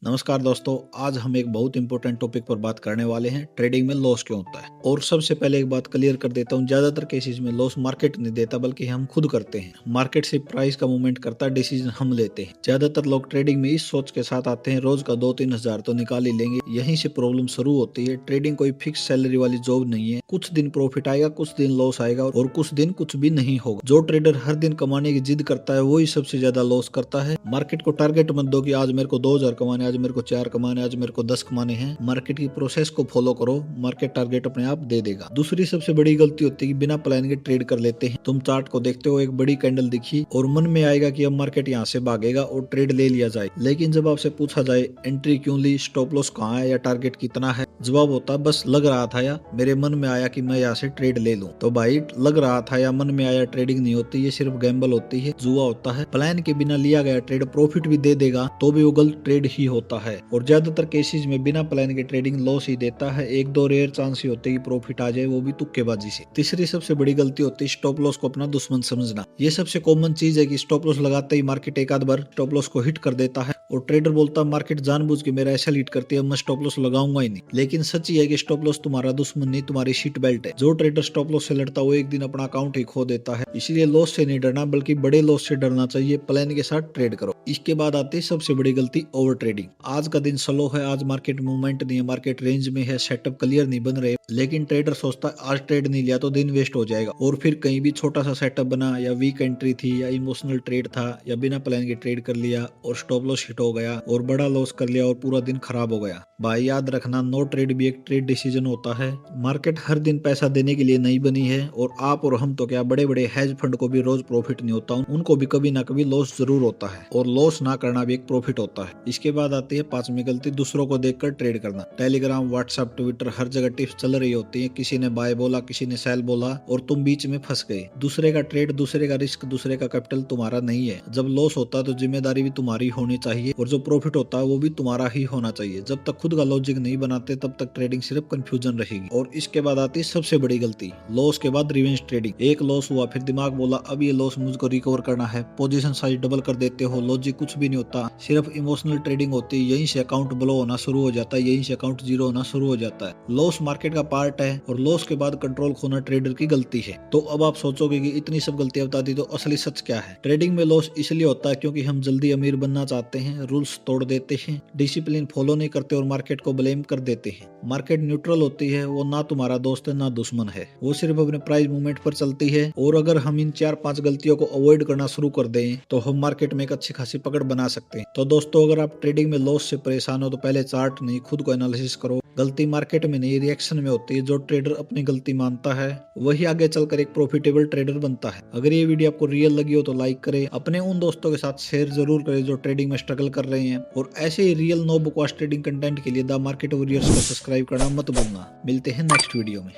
नमस्कार दोस्तों, आज हम एक बहुत इंपॉर्टेंट टॉपिक पर बात करने वाले हैं। ट्रेडिंग में लॉस क्यों होता है। और सबसे पहले एक बात क्लियर कर देता हूं, ज्यादातर केसेस में लॉस मार्केट नहीं देता बल्कि हम खुद करते हैं। मार्केट से प्राइस का मूवमेंट करता, डिसीजन हम लेते हैं। ज्यादातर लोग ट्रेडिंग में इस सोच के साथ आते हैं रोज का 2-3 हजार तो निकाल ही लेंगे। यहीं से प्रॉब्लम शुरू होती है। ट्रेडिंग कोई फिक्स सैलरी वाली जॉब नहीं है। कुछ दिन प्रॉफिट आएगा, कुछ दिन लॉस आएगा और कुछ दिन कुछ भी नहीं होगा। जो ट्रेडर हर दिन कमाने की जिद करता है वही सबसे ज्यादा लॉस करता है। मार्केट को टारगेट मत दो कि आज मेरे को 2000 कमाने, आज मेरे को 4 कमाने, आज मेरे को 10 कमाने हैं। मार्केट की प्रोसेस को फॉलो करो, मार्केट टारगेट अपने आप दे देगा। दूसरी सबसे बड़ी गलती होती है कि बिना प्लान के ट्रेड कर लेते हैं। तुम चार्ट को देखते हो, एक बड़ी कैंडल दिखी और मन में आएगा कि अब मार्केट यहाँ से भागेगा और ट्रेड ले लिया जाए। लेकिन जब आपसे पूछा जाए एंट्री क्यों ली, स्टॉप लॉस कहाँ है या टारगेट कितना है, जवाब होता बस लग रहा था या मेरे मन में आया कि मैं यहाँ से ट्रेड ले लूं। तो भाई लग रहा था या मन में आया ट्रेडिंग नहीं होती, ये सिर्फ गैम्बल होती है, जुआ होता है। प्लान के बिना लिया गया ट्रेड प्रॉफिट भी दे देगा तो भी वो गलत ट्रेड ही होता है। और ज्यादातर केसेस में बिना प्लान के ट्रेडिंग लॉस ही देता है। 1-2 रेयर चांस ही होते हैं कि प्रॉफिट आ जाए, वो भी तुक्केबाजी से। तीसरी सबसे बड़ी गलती होती है स्टॉप लॉस को अपना दुश्मन समझना। ये सबसे कॉमन चीज है कि स्टॉप लॉस लगाते ही मार्केट एक आध बार स्टॉप लॉस को हिट कर देता है और ट्रेडर बोलता मार्केट जानबूझ के मेरा ऐसा हिट करती है, मैं स्टॉप लॉस लगाऊंगा ही नहीं। लेकिन सच ही है कि स्टॉप लॉस तुम्हारा दुश्मन नहीं, तुम्हारी सीट बेल्ट है। जो ट्रेडर स्टॉप लॉस से लड़ता है वो एक दिन अपना अकाउंट ही खो देता है। इसलिए लॉस से नहीं डरना बल्कि बड़े लॉस से डरना चाहिए। प्लान के साथ ट्रेड करो। इसके बाद आती है सबसे बड़ी गलती, ओवर ट्रेडिंग। आज का दिन स्लो है, आज मार्केट मूवमेंट नहीं है, मार्केट रेंज में है, सेटअप क्लियर नहीं बन रहे, लेकिन ट्रेडर सोचता है आज ट्रेड नहीं लिया तो दिन वेस्ट हो जाएगा और फिर कहीं भी छोटा सा सेटअप बना या वीक एंट्री थी या इमोशनल ट्रेड था या बिना प्लान के ट्रेड कर लिया और स्टॉप लॉस हिट हो गया और बड़ा लॉस कर लिया और पूरा दिन खराब हो गया। भाई याद रखना, नो ट्रेड भी एक ट्रेड डिसीजन होता है। मार्केट हर दिन पैसा देने के लिए नहीं बनी है और आप और हम तो क्या, बड़े बड़े हेज फंड को भी रोज प्रॉफिट नहीं होता, उनको भी कभी ना कभी लॉस जरूर होता है और लॉस ना करना भी एक प्रॉफिट होता है। इसके बाद आती है पांचवी गलती, दूसरों को देखकर ट्रेड करना। टेलीग्राम, व्हाट्सएप, ट्विटर, हर जगह टिप्स चल रही होती है। किसी ने बाय बोला, किसी ने सेल बोला और तुम बीच में फंस गए। दूसरे का ट्रेड, दूसरे का रिस्क, दूसरे का कैपिटल तुम्हारा नहीं है। जब लॉस होता है तो जिम्मेदारी भी तुम्हारी होनी चाहिए और जो प्रॉफिट होता है वो भी तुम्हारा ही होना चाहिए। जब तक खुद का लॉजिक नहीं बनाते तब तक ट्रेडिंग सिर्फ कंफ्यूजन रहेगी। और इसके बाद आती है सबसे बड़ी गलती, लॉस के बाद रिवेंज ट्रेडिंग। एक लॉस हुआ फिर दिमाग बोला अब ये लॉस मुझको रिकवर करना है, पोजीशन साइज डबल कर देते हो। लॉजिक कुछ भी नहीं होता, सिर्फ इमोशनल ट्रेडिंग होती है। यहीं से अकाउंट ब्लो होना शुरू हो जाता है, यहीं से अकाउंट जीरो होना शुरू हो जाता है। लॉस मार्केट का पार्ट है और लॉस के बाद कंट्रोल खोना ट्रेडर की गलती है। तो अब आप सोचोगे कि इतनी सब गलतियां बता दी तो असली सच क्या है। ट्रेडिंग में लॉस इसलिए होता है क्योंकि हम जल्दी अमीर बनना चाहते हैं, रूल्स तोड़ देते हैं, डिसिप्लिन फॉलो नहीं करते और मार्केट को ब्लेम कर देते हैं। मार्केट न्यूट्रल होती है, वो ना तुम्हारा दोस्त है ना दुश्मन है, वो सिर्फ अपने प्राइस मूवमेंट पर चलती है। और अगर हम इन 4-5 गलतियों को अवॉइड करना शुरू कर दें तो हम मार्केट में एक अच्छी खासी पकड़ बना सकते हैं। तो दोस्तों, अगर आप ट्रेडिंग में लॉस से परेशान हो तो पहले चार्ट नहीं, खुद को एनालिसिस करो। गलती मार्केट में नहीं, रिएक्शन में होती है। जो ट्रेडर अपनी गलती मानता है वही आगे चलकर एक प्रॉफिटेबल ट्रेडर बनता है। अगर ये वीडियो आपको रियल लगी हो तो लाइक करें, अपने उन दोस्तों के साथ शेयर जरूर करें जो ट्रेडिंग में स्ट्रगल कर रहे हैं। और ऐसे ही रियल नो बकवास ट्रेडिंग कंटेंट के लिए द मार्केट वॉरियर्स को सब्सक्राइब करना मत भूलना। मिलते हैं नेक्स्ट वीडियो में।